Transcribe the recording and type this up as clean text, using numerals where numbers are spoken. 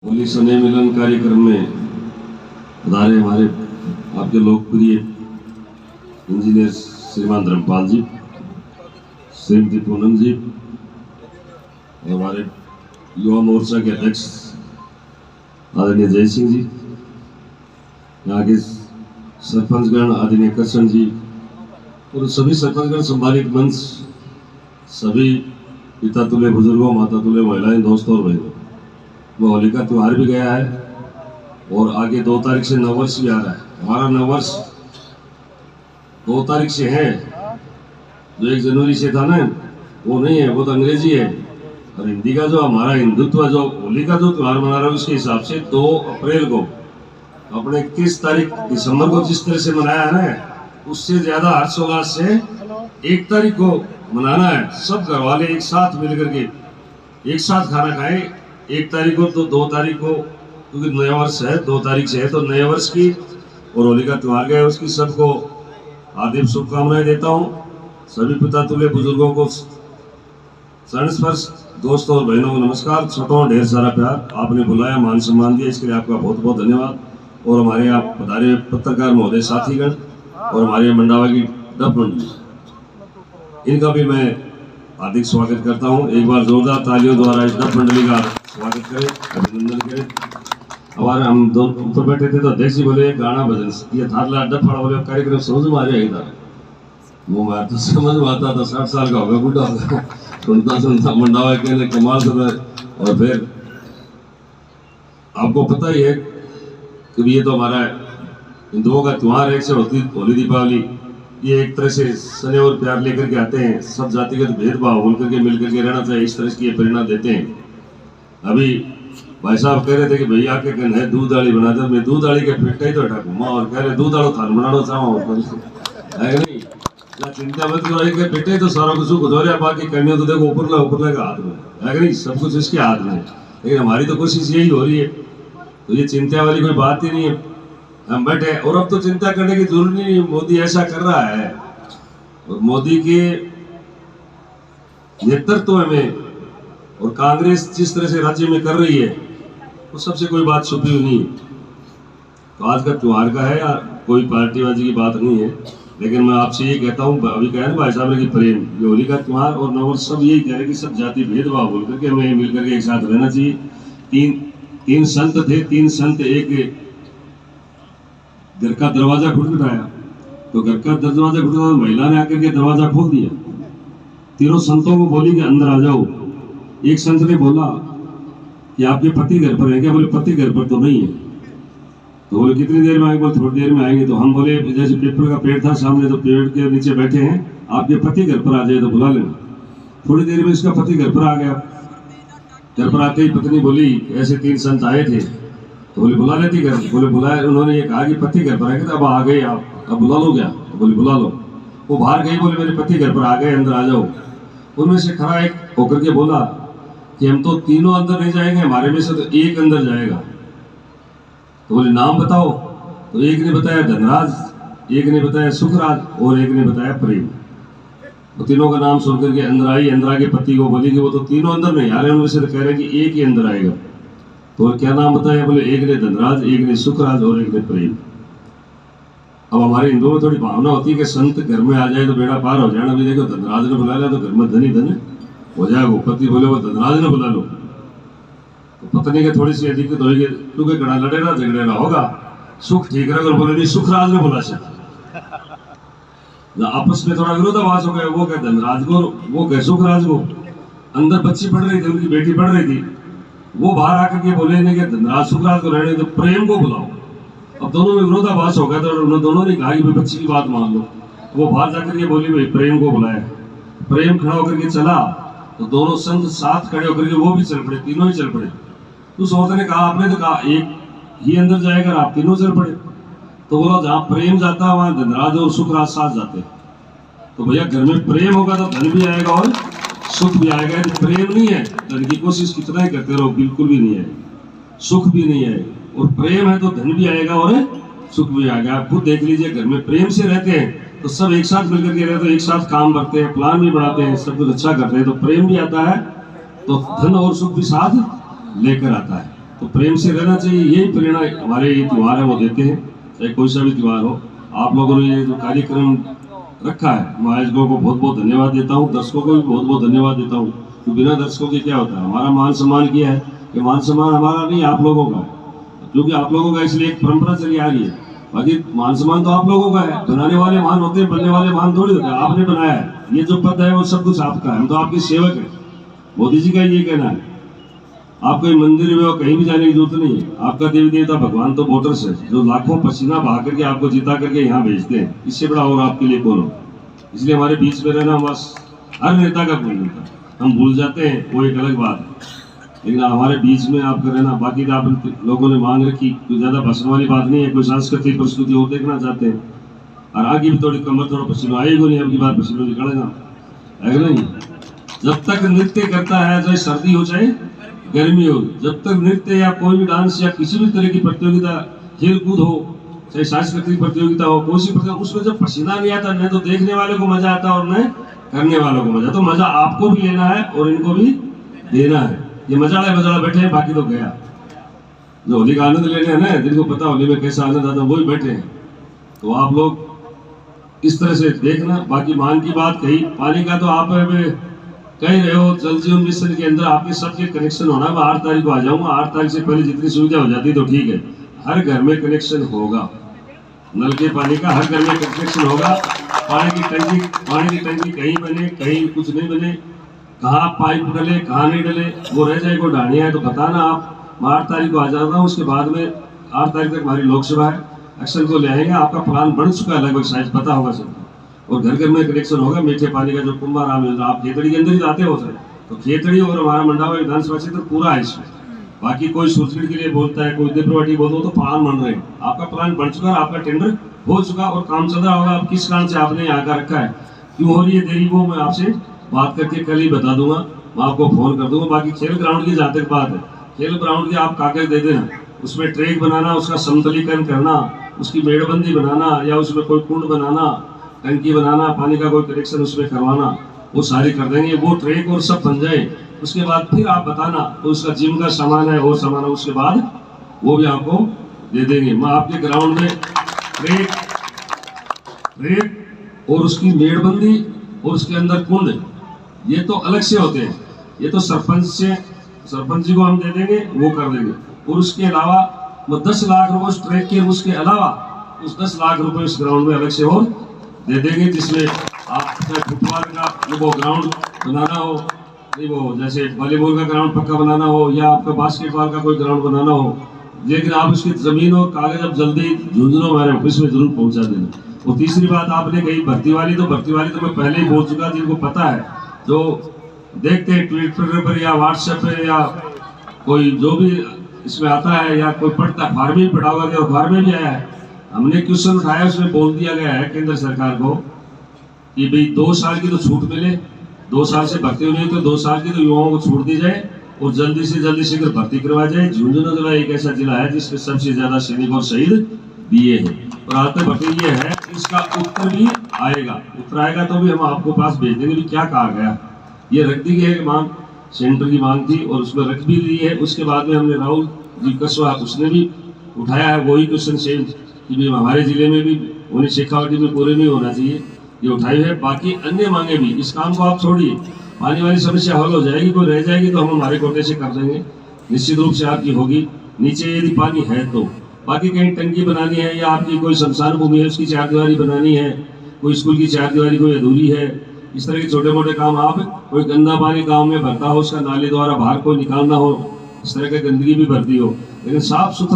होली स्नेह मिलन कार्यक्रम में पधारे हमारे आपके लोकप्रिय इंजीनियर श्रीमान धर्मपाल जी, श्रीमती पूनम जी और हमारे युवा मोर्चा के अध्यक्ष आदरणीय जय सिंह जी, यहाँ के सरपंचगण आदरणीय कृष्ण जी और सभी सरपंचगण, संभालित मंच, सभी पिता तुल्य बुजुर्गों, माता तुल्य महिलाएं, दोस्तों और बहनों, वो होली का त्यौहार भी गया है और आगे 2 तारीख से नववर्ष भी आ रहा है। हमारा नववर्ष 2 तारीख से है, जो 1 जनवरी से था ना, वो नहीं है, वो तो अंग्रेजी है। और हिंदी का जो हमारा हिंदुत्व, जो होली का जो त्यौहार मना रहा है, उसके हिसाब से 2 अप्रैल को अपने 21 तारीख दिसंबर को जिस तरह से मनाया है ना, उससे ज्यादा हर्षोल्लास से 1 तारीख को मनाना है। सब घर वाले एक साथ मिलकर के एक साथ खाना खाएं 1 तारीख को, तो 2 तारीख को, क्योंकि नया वर्ष है, 2 तारीख से है, तो नए वर्ष की और होली का त्यौहार गया, उसकी सबको हार्दिक शुभकामनाएं देता हूँ। सभी पिता तुल्य बुजुर्गों को चरण स्पर्श, दोस्तों और बहनों को नमस्कार, छोटों ढेर सारा प्यार। आपने बुलाया, मान सम्मान दिया, इसके लिए आपका बहुत बहुत धन्यवाद। और हमारे यहाँ पधारे पत्रकार महोदय साथीगण और हमारे मंडावा की डफ मंडली, इनका भी मैं हार्दिक स्वागत करता हूँ। एक बार जोरदार तालियों द्वारा इस डफ मंडली का स्वागत करें, अभिनंदन करें। हमारे हम दोनों ऊपर बैठे थे तो अध्यक्ष जी बोले गाना भजन ये थारला अड्डा फड़ा बोले कार्यक्रम समझ में आ जाएगा इधर। वो मैं तो समझ में आता था, 60 साल का होगा, बूढ़ा होगा, सुनता मंडावा के कमाल कर रहा है। और फिर आपको पता ही है कि ये तो हमारा हिंदुओं का त्यौहार है, एक से होली दीपावली, ये एक तरह से स्नेह और प्यार लेकर के आते हैं। सब जातिगत भेदभाव भूल करके मिल करके रहना चाहिए, इस तरह की ये प्रेरणा देते हैं। अभी भाई साहब कह रहे थे कि भैया के कहना है दूध दाली बना दे, मैं दूध दाली के पेट ही तो हटा घूमा और कह रहे दूध दालो थाल बनाना चाहो है नहीं, चिंता मत करो, एक पेटे तो सारा कुछ गुजर, बाकी करने तो देखो ऊपर का हाथ में है नहीं, सब कुछ इसके हाथ में। लेकिन हमारी तो कोशिश यही हो रही है, तो ये चिंता वाली कोई बात ही नहीं है। हम बैठे और अब तो चिंता करने की जरूरत नहीं, मोदी ऐसा कर रहा है और मोदी के नेतृत्व में और कांग्रेस जिस तरह से राज्य में कर रही है, तो सबसे कोई बात छुपी हुई नहीं है। तो आज का त्यौहार का है, कोई पार्टीबाजी की बात नहीं है, लेकिन मैं आपसे ये कहता हूँ, अभी कह रहे भाई साहब ने कि प्रेम, ये होली का त्यौहार और नववर्ष सब यही कह रहे कि सब जाति भेदभाव बोल करके हमें मिलकर के एक साथ रहना चाहिए। तीन संत थे, 3 संत, एक घर का दरवाजा खटखटाया, तो घर का दरवाजा खटखटाया, महिला ने आकर के दरवाजा खोल दिया। तीनों संतों को बोली कि अंदर आ जाओ। एक संत ने बोला कि आपके पति घर पर है क्या? बोले पति घर पर तो नहीं है। तो बोले कितनी देर में आएंगे? बोले थोड़ी देर में आएंगे। तो हम बोले जैसे पीपल का पेड़ था सामने, तो पेड़ के नीचे बैठे हैं, आपके पति घर पर आ जाए तो बुला लेना। थोड़ी देर में इसका पति घर पर आ गया। घर पर आते ही पत्नी बोली ऐसे 3 संत आए थे, तो बोले बुला लेती घर। बोले बुलाया, उन्होंने ये कहा कि पति घर पर आएंगे, तो अब आ गए आप, अब बुला लो क्या? बोले बुला लो। वो बाहर गई, बोले मेरे पति घर पर आ गए, अंदर आ जाओ। उनमें से खड़ा एक होकर के बोला कि हम तो तीनों अंदर नहीं जाएंगे, हमारे में से तो एक अंदर जाएगा। तो बोले नाम बताओ। तो एक ने बताया धनराज, एक ने बताया सुखराज और एक ने बताया प्रेम। तो तीनों का नाम सुनकर के अंदर आई। अंदर आके पति को बोली कि वो तो तीनों अंदर नहीं आ रहे, उनमें से तो कह रहे कि एक ही अंदर आएगा। तो क्या नाम बताया? बोले एक ने धनराज, एक ने सुखराज और एक ने प्रेम। अब हमारे हिंदुओं में थोड़ी भावना होती है कि संत घर में आ जाए तो बेड़ा पार हो जाना। अभी देखो धनराज ने बुला लिया तो घर में धनी धन हो जाएगा। पति बोले वो धनराज ने बुला लो, तो पत्नी के थोड़ी सी दिक्कत होगी, क्योंकि घड़ा लड़ेगा झगड़ेगा होगा। सुख ठीक रहेगा, बोले नहीं सुखराज ने बुला से आपस में थोड़ा विरोधाभास हो गया। वो कहे धनराज को, वो कहे सुखराज को। अंदर बच्ची पढ़ रही थी, उनकी बेटी पढ़ रही थी, वो बाहर आकर के बोले नहीं कि धनराज सुखराज को रहने, तो प्रेम को बुलाओ। अब दोनों में विरोधाभास हो गया, तो उन्होंने दोनों ने कहा कि बच्ची की बात मान लो। वो बाहर जाकर के बोली भाई प्रेम को बुलाया। प्रेम खड़ा होकर के चला, तो दोनों संत साथ खड़े होकर के वो भी चल पड़े, तीनों ही चल पड़े। तो उस औरत ने कहा आपने तो कहा एक ही अंदर जाएगा, आप तीनों चल पड़े। तो बोला जहाँ प्रेम जाता है वहां धनराज और सुखराज साथ जाते। तो भैया घर में प्रेम होगा तो धन भी आएगा और सुख भी आएगा। यदि प्रेम नहीं है, धन की कोशिश कितना ही करते रहो, बिल्कुल भी नहीं है, सुख भी नहीं है। और प्रेम है तो धन भी आएगा और सुख भी आएगा। आप खुद देख लीजिए, घर में प्रेम से रहते हैं तो सब एक साथ मिलकर के रहते हैं, एक साथ काम करते हैं, प्लान भी बनाते हैं, सब कुछ अच्छा करते हैं, तो प्रेम भी आता है, तो धन और सुख भी साथ लेकर आता है। तो प्रेम से रहना चाहिए, यही प्रेरणा हमारे ये त्यौहार है वो देते हैं, चाहे कोई सा भी त्यौहार हो। आप लोगों ने ये जो कार्यक्रम रखा है, मैं आयोजकों को बहुत बहुत धन्यवाद देता हूँ, दर्शकों को भी बहुत बहुत धन्यवाद देता हूँ। तो बिना दर्शकों के क्या होता है, हमारा मान सम्मान किया है, ये मान सम्मान हमारा नहीं आप लोगों का है, क्योंकि आप लोगों का इसलिए एक परंपरा चली आ रही है। बाकी मान सम्मान तो आप लोगों का है, बनाने वाले मान होते हैं, बनने वाले मान थोड़ी होते हैं। आपने बनाया है, ये जो पद है वो सब कुछ आपका है, हम तो आपके सेवक हैं। मोदी जी का ये कहना है, आपको मंदिर में कहीं भी जाने की जरूरत नहीं है, आपका देवी देवता भगवान तो वोटर्स है, जो लाखों पसीना बहा करके आपको जिता करके यहाँ भेजते हैं। इससे बड़ा और आपके लिए कौन हो। इसलिए हमारे बीच में रहना बस हर नेता का गुण होता है, हम भूल जाते हैं वो एक अलग बात है, लेकिन हमारे बीच में आपका रहना। बाकी तो आप लोगों ने मांग रखी, कोई ज्यादा भाषण वाली बात नहीं है, कोई सांस्कृतिक प्रस्तुति और देखना चाहते हैं, और आगे भी थोड़ी कमर थोड़ा पसीना आएगा नहीं, अब की बार पसीना निकलेगा है नहीं। जब तक नृत्य करता है, चाहे सर्दी हो चाहे गर्मी हो, जब तक नृत्य या कोई भी डांस या किसी भी तरह की प्रतियोगिता, खेल कूद हो, चाहे सांस्कृतिक प्रतियोगिता हो, कोई सी प्रतियोगिता, उसमें जब पसीना नहीं आता, न तो देखने वाले को मजा आता और न करने वालों को मजा। तो मजा आपको भी लेना है और इनको भी देना है। ये मजाड़ा मजाड़ा बैठे हैं, बाकी तो गया। जो होली का आनंद लेने हैं ना, जिनको पता होली में कैसा आनंद आता है, वही बैठे हैं। तो आप लोग इस तरह से देखना। बाकी मान की बात कही, पानी का तो आप कह रहे हो, जल जीवन मिशन के अंदर आपके सबके कनेक्शन होना। मैं 8 तारीख को आ जाऊंगा, 8 तारीख से पहले जितनी सुविधा हो जाती तो ठीक है। हर घर में कनेक्शन होगा, नल के पानी का हर घर में कनेक्शन होगा। पानी की टंकी कहीं बने, कहीं कुछ नहीं बने, कहाँ पाइप डले कहाँ नहीं डले, वो रह जाए कोई ढाणिया है तो बताना आप। मैं 8 तारीख को आ जाता हूँ, उसके बाद में 8 तारीख तक हमारी लोकसभा है, एक्शन को ले आएंगे। आपका प्लान बन चुका है लगभग, शायद पता होगा सबको। और घर घर में कनेक्शन होगा मीठे पानी का, जो कुंभाराम योजना। आप खेतड़ी के अंदर ही जाते हो सर, तो खेतड़ी और हमारा मंडावा विधानसभा क्षेत्र पूरा है इसमें। बाकी कोई सूरजगढ़ के लिए बोलता है, कोई देवप्रवाटी बोलता हो, तो प्लान बन रहे हैं। आपका प्लान बन चुका है, आपका टेंडर हो चुका और काम चल रहा होगा। अब किस कारण से आपने यहाँ का रखा है, क्यों हो रही है देरी, वो मैं आपसे बात करके कल ही बता दूंगा, मैं आपको फोन कर दूंगा। बाकी खेल ग्राउंड की जहाँ तक बात है, खेल ग्राउंड के आप कागज दे देना, उसमें ट्रैक बनाना, उसका समतलीकरण करना, उसकी मेड़बंदी बनाना, या उसमें कोई कुंड बनाना, टंकी बनाना, पानी का कोई कनेक्शन उसमें करवाना, वो सारी कर देंगे। वो ट्रैक और सब बन जाए, उसके बाद फिर आप बताना। तो उसका जिम का सामान है और सामान है, उसके बाद वो भी आपको दे देंगे। मैं आपके ग्राउंड में ट्रैक और उसकी मेड़बंदी और उसके अंदर कुंड, ये तो अलग से होते हैं, ये तो सरपंच जी को हम दे देंगे, वो कर देंगे। और उसके अलावा वो 10 लाख रुपए उस ट्रैक के, उसके अलावा उस 10 लाख रुपए उस ग्राउंड में अलग से और दे देंगे, जिसमें आप फुटबॉल का वो ग्राउंड बनाना हो, नहीं वो जैसे वॉलीबॉल का ग्राउंड पक्का बनाना हो, या आपका बास्केटबॉल का कोई ग्राउंड बनाना हो, लेकिन आप उसकी जमीन और कागज अब जल्दी झुंझुनों हमारे ऑफिस में जरूर पहुंचा देना। और तीसरी बात आपने कही भर्ती वाली तो मैं पहले ही बोल चुका, जिनको पता है, जो देखते हैं ट्विटर पर या व्हाट्सएप पे या कोई जो भी इसमें आता है, या कोई पढ़ता है, फार्म में पढ़ा हुआ है और फार्म में भी आया है, हमने क्वेश्चन उठाया, उसमें बोल दिया गया है केंद्र सरकार को कि भाई 2 साल की तो छूट मिले, 2 साल से भर्ती हुई तो 2 साल की तो युवाओं को छूट दी जाए और जल्दी से शीघ्र भर्ती करवा जाए। झुंझुनू जिला एक ऐसा जिला है जिसमें सबसे ज्यादा सैनिक और शहीद दिए हैं, और आज तक भर्ती ये है, इसका उत्तर भी आएगा। उत्तर आएगा तो भी हम आपको पास भेज देंगे भी क्या कहा गया। ये रख दी गई है मांग, सेंटर की मांग थी और उसमें रख भी ली है। उसके बाद में हमने राहुल जी कसवा, उसने भी उठाया है वही क्वेश्चन सेम कि भी हमारे जिले में भी उन्हें शेखावटी में पूरे नहीं होना चाहिए, ये उठाई है। बाकी अन्य मांगे भी, इस काम को आप छोड़िए, पानी वाली समस्या हल हो जाएगी, कोई रह जाएगी तो हम हमारे कोटे से कर देंगे, निश्चित रूप से आपकी होगी नीचे यदि पानी है तो। बाकी कहीं टंकी बनानी है, या आपकी कोई शमशान भूमि है उसकी 4 दीवारी बनानी है, कोई स्कूल की 4 दीवारी कोई अधूरी है, इस तरह के छोटे मोटे काम, आप कोई गंदा पानी गांव में भरता हो, उसका नाले द्वारा बाहर को निकालना हो, इस तरह की गंदगी भी भरती हो, लेकिन साफ सुथरा